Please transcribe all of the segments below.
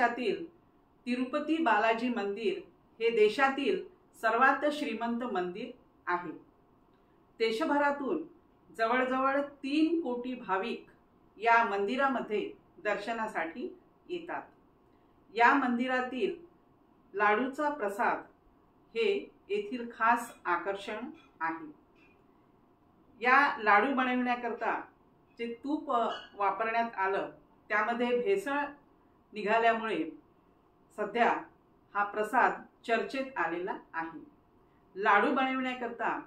प्रदेशातील तिरुपती बालाजी मंदिर हे देशातील सर्वात श्रीमंत मंदिर आहे। देशभरातून जवळजवळ 3 कोटी भाविक या मंदिरामध्ये दर्शनासाठी येतात। या मंदिरातील लाडूचा प्रसाद हे येथील खास आकर्षण आहे। या लाडू बनवण्याकरता जे तूप वापरण्यात आलं त्यामध्ये भेसळ निघाल्यामुळे सध्या हा प्रसाद चर्चेत आलेला आहे। लाडू बनवण्याकरता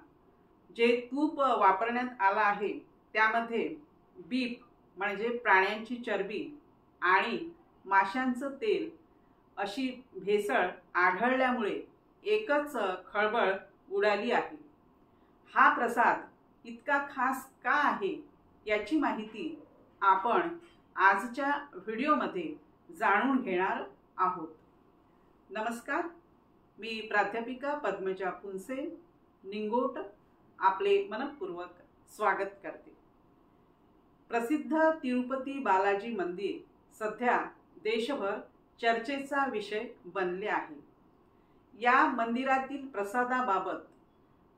जे तूप वापरण्यात आला आहे त्यामध्ये बीफ म्हणजे प्राण्यांची चरबी आणि माशांचं तेल अशी भेसळ आढळल्यामुळे एकच खळबळ उडाली आहे। हा प्रसाद इतका खास का आहे याची माहिती आपण आजच्या व्हिडिओमध्ये जाणून घेणार आहोत। नमस्कार, मी प्राध्यापिका पद्मजा पुनसे निंगोट आपले मनपूर्वक स्वागत करते। प्रसिद्ध तिरुपती बालाजी मंदिर सध्या देशभर चर्चेचा विषय बनले आहे। या मंदिरातील प्रसादाबाबत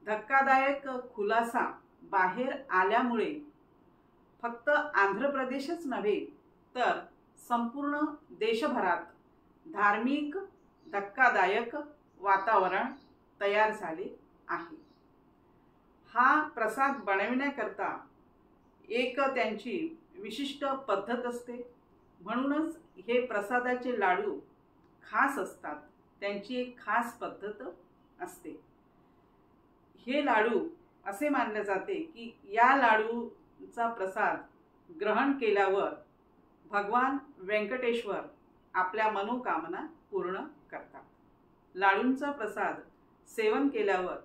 धक्कादायक खुलासा बाहेर आल्यामुळे फक्त आंध्र प्रदेशच नव्हे तर संपूर्ण देशभरात धार्मिक धक्कादायक वातावरण तयार झाले आहे। हा प्रसाद बनवण्याकरता एक त्यांची विशिष्ट पद्धत असते, म्हणूनच हे प्रसादाचे लाडू खास असतात। त्यांची एक खास पद्धत असते। हे लाडू असे मानले जाते की या लाडूचा प्रसाद ग्रहण केल्यावर भगवान व्यंकटेश्वर आपल्या मनोकामना पूर्ण करतात। लाडूंचा प्रसाद सेवन केल्यावर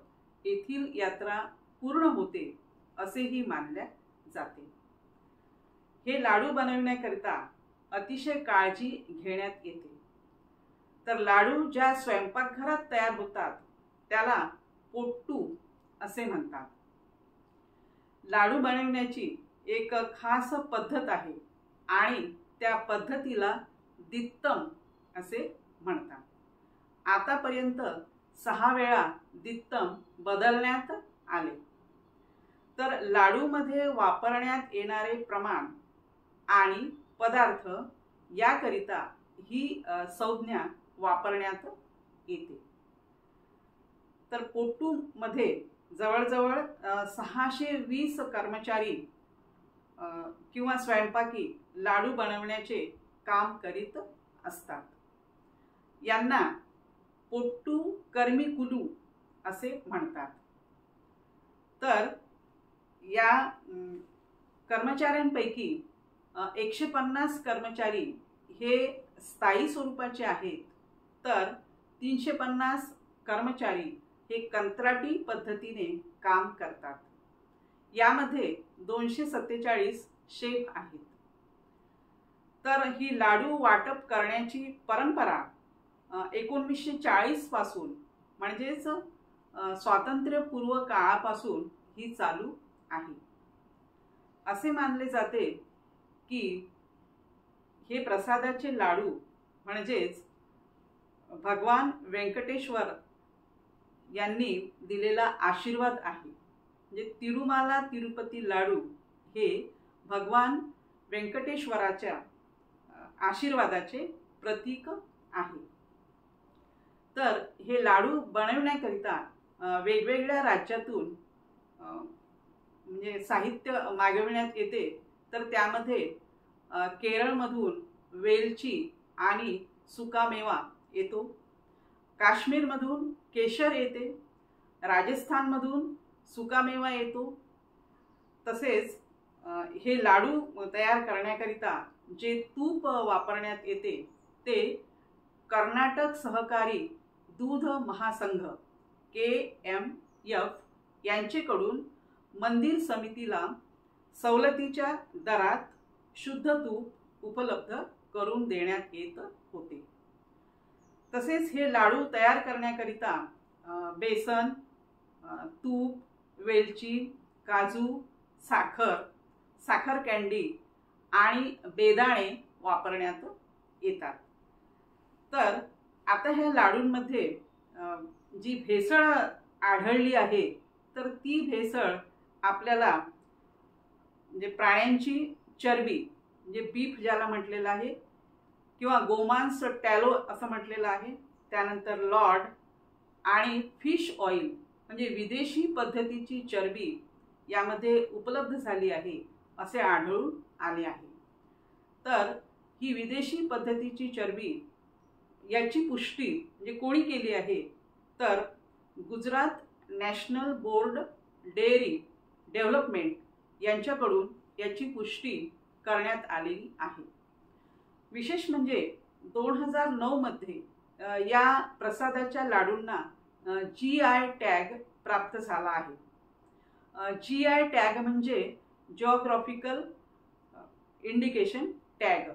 येथील यात्रा पूर्ण होते असेही मानले जाते। हे लाडू बनवण्याकरिता अतिशय काळजी घेण्यात येते। तर लाडू ज्या स्वयंपाकघरात तयार होतात त्याला पोट्टू असे म्हणतात। लाडू बनवण्याची एक खास पद्धत आहे आणि त्या पद्धतीला दित्तम असे म्हणतात। आतापर्यंत 6 वेळा दित्तम बदलण्यात आले। तर लाडू मध्ये वापरण्यात येणारे प्रमाण आणि पदार्थ याकरिता ही संज्ञा वापरण्यात येते। तर पोट्टू मध्ये जवळजवळ 620 कर्मचारी किंवा स्वयंपाकी लाडू बनवण्याचे काम करीत असतात। यांना पोट्टू कर्मिकुलू असे म्हणतात। तर या कर्मचाऱ्यांपैकी 150 कर्मचारी हे स्थायी स्वरूपाचे आहेत, तर 350 कर्मचारी हे कंत्राटी पद्धतीने काम करतात। यामध्ये 247 शेफ आहेत। तर ही लाडू वाटप करण्याची परंपरा 1940 पासून म्हणजेच स्वातंत्र्यपूर्व काळापासून ही चालू आहे। असे मानले जाते की हे प्रसादाचे लाडू म्हणजेच भगवान व्यंकटेश्वर यांनी दिलेला आशीर्वाद आहे। म्हणजे तिरुमाला तिरुपती लाडू हे भगवान व्यंकटेश्वराच्या आशीर्वादाचे प्रतीक आहे। तर हे लाडू बनवण्याकरिता वेगवेगळ्या राज्यातून म्हणजे साहित्य मागविण्यात येते। तर त्यामध्ये केरळमधून वेलची आणि सुकामेवा येतो, काश्मीरमधून केशर येते, राजस्थानमधून सुकामेवा येतो। तसेच हे लाडू तयार करण्याकरिता जे तूप वापरण्यात येते ते कर्नाटक सहकारी दूध महासंघ KMF यांचेकडून मंदिर समितीला सवलतीच्या दरात शुद्ध तूप उपलब्ध करून देण्यात येत होते। तसेच हे लाडू तयार करण्याकरिता बेसन, तूप, वेलची, काजू, साखर कँडी आणि बेदाणे वापरण्यात येतात। तर आता ह्या लाडूंमध्ये जी भेसळ आढळली आहे तर ती भेसळ आपल्याला म्हणजे प्राण्यांची चरबी म्हणजे बीफ ज्याला म्हटलेलं आहे किंवा गोमांस टॅलो असं म्हटलेलं आहे, त्यानंतर लॉड आणि फिश ऑइल म्हणजे विदेशी पद्धतीची चरबी यामध्ये उपलब्ध झाली आहे असे आढळून आले आहे। तर ही विदेशी पद्धतीची चरबी याची पुष्टी म्हणजे कोणी केली आहे तर Gujarat national board dairy development यांच्याकडून याची पुष्टी करण्यात आलेली आहे। विशेष म्हणजे 2009 मध्ये या प्रसादाच्या लाडूंना GI टॅग प्राप्त झाला आहे। GI टॅग म्हणजे जिओग्राफिकल इंडिकेशन टॅग,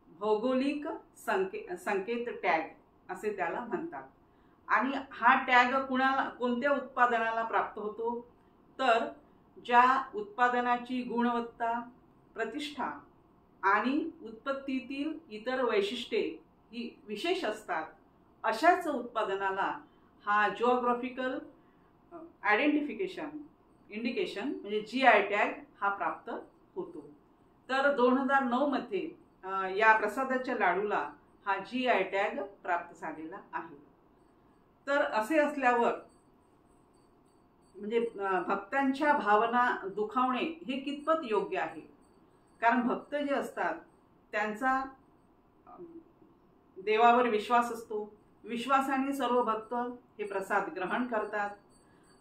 भौगोलिक संकेत टॅग असे त्याला म्हणतात। आणि हा टॅग कोणत्या उत्पादनाला प्राप्त होतो तर ज्या उत्पादनाची गुणवत्ता, प्रतिष्ठा आणि उत्पत्तीतील इतर वैशिष्ट्ये ही विशेष असतात अशाच उत्पादनाला हा जिओग्राफिकल आयडेंटिफिकेशन इंडिकेशन म्हणजे GI टॅग हा प्राप्त होतो। तर 2009 मध्ये या प्रसादाच्या लाडूला हा GI टॅग प्राप्त झालेला आहे। तर असे असल्यावर म्हणजे भक्तांच्या भावना दुखावणे हे कितपत योग्य आहे, कारण भक्त जे असतात त्यांचा देवावर विश्वास असतो, विश्वासाने सर्व भक्त हे प्रसाद ग्रहण करतात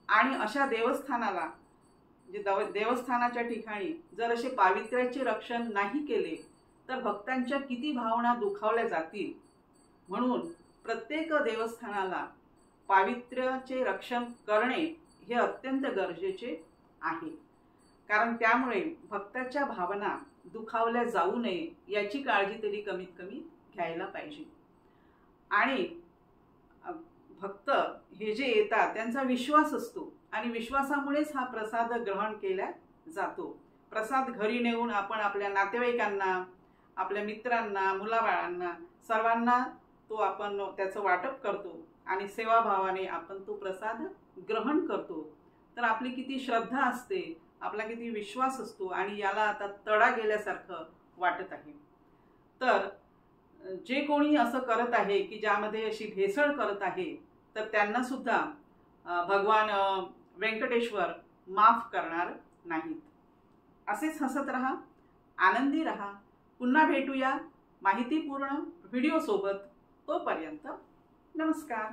आणि अशा देवस्थानाला म्हणजे देवस्थानाच्या ठिकाणी जर असे पावित्र्याचे रक्षण नाही केले तर भक्तांच्या किती भावना दुखावल्या जातील। म्हणून प्रत्येक देवस्थानाला पावित्र्याचे रक्षण करणे हे अत्यंत गरजेचे आहे, कारण त्यामुळे भक्ताच्या भावना दुखावल्या जाऊ नये याची काळजी तरी कमीत कमी घ्यायला पाहिजे। आणि भक्त हे जे येतात त्यांचा विश्वास असतो आणि विश्वासामुळेच हा प्रसाद ग्रहण केला जातो। प्रसाद घरी नेऊन आपण आपल्या नातेवाईकांना, आपल्या मित्रांना, मुलाबाळांना सर्वांना तो आपण त्याचं वाटप करतो आणि सेवाभावाने आपण तो प्रसाद ग्रहण करतो। तर आपली किती श्रद्धा असते, आपला किती विश्वास असतो आणि याला आता तडा गेल्यासारखं वाटत आहे। तर जे कोणी असं करत आहे की ज्यामध्ये अशी भेसळ करत आहे तर त्यांना सुद्धा भगवान व्यंकटेश्वर माफ करणार नाहीत। असेच हसत रहा, आनंदी रहा। पुन्हा भेटूया माहितीपूर्ण व्हिडिओ सोबत। तोपर्यंत नमस्कार।